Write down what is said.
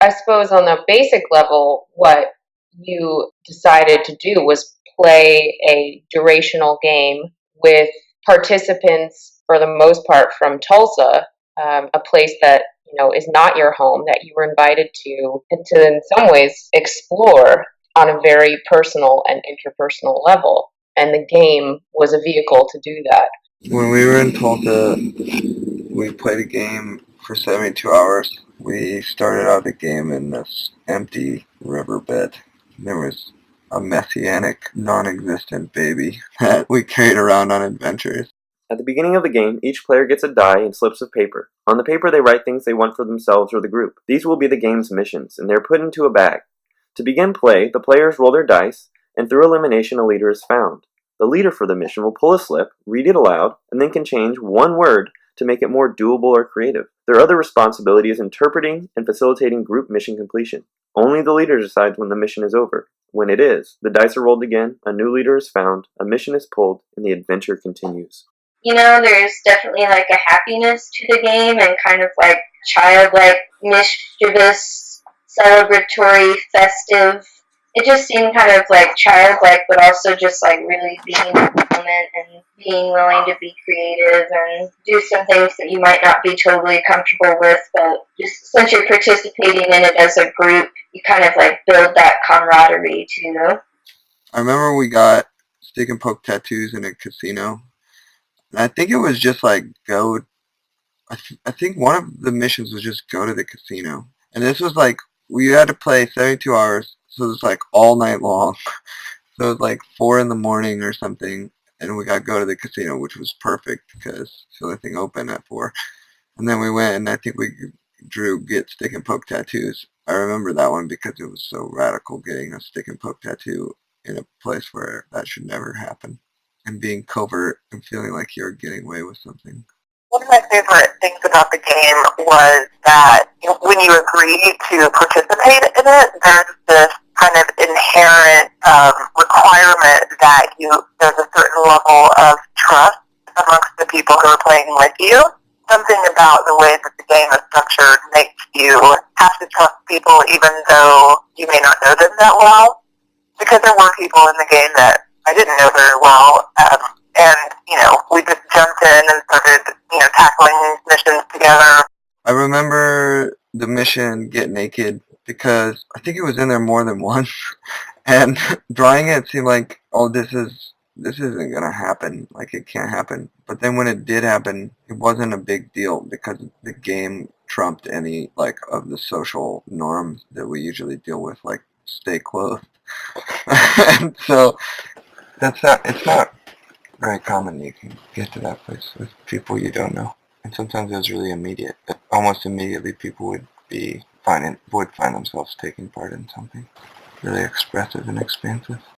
I suppose on the basic level, what you decided to do was play a durational game with participants, for the most part, from Tulsa, a place that is not your home, that you were invited to, and to in some ways explore on a very personal and interpersonal level. And the game was a vehicle to do that. When we were in Tulsa, we played a game for 72 hours. We started out the game in this empty riverbed. There was a messianic, non-existent baby that we carried around on adventures. At the beginning of the game, each player gets a die and slips of paper. On the paper, they write things they want for themselves or the group. These will be the game's missions, and they're put into a bag. To begin play, the players roll their dice, and through elimination, a leader is found. The leader for the mission will pull a slip, read it aloud, and then can change one word to make it more doable or creative. Their other responsibility is interpreting and facilitating group mission completion. Only the leader decides when the mission is over. When it is, the dice are rolled again, a new leader is found, a mission is pulled, and the adventure continues. There's definitely like a happiness to the game and kind of like childlike, mischievous, celebratory, festive. It just seemed kind of like childlike, but also just like really being in the moment and being willing to be creative and do some things that you might not be totally comfortable with, but just since you're participating in it as a group, you kind of like build that camaraderie too. I remember we got stick and poke tattoos in a casino. And I think it was just like go. I think one of the missions was just go to the casino, and this was like we had to play 72 hours, so it was like all night long. So it was like 4 in the morning or something, and we got to go to the casino, which was perfect because it's the only thing open at 4. And then we went, and I think we drew get stick and poke tattoos. I remember that one because it was so radical, getting a stick and poke tattoo in a place where that should never happen. And being covert and feeling like you're getting away with something. One of my favorite things about the game was that when you agree to participate in it, there's this kind of inherent requirement that there's a certain level of trust amongst the people who are playing with you. Something about the way that the game is structured makes you have to trust people even though you may not know them that well. Because there were people in the game that I didn't know very well, and we just jumped in and started, tackling these missions together. I remember the mission Get Naked because I think it was in there more than once, and drawing it seemed like, oh, this isn't gonna happen, like it can't happen. But then when it did happen, it wasn't a big deal because the game trumped any like of the social norms that we usually deal with, like stay clothed. And so it's not very common you can get to that place with people you don't know. And sometimes it was really immediate. Almost immediately people would find themselves taking part in something really expressive and expansive.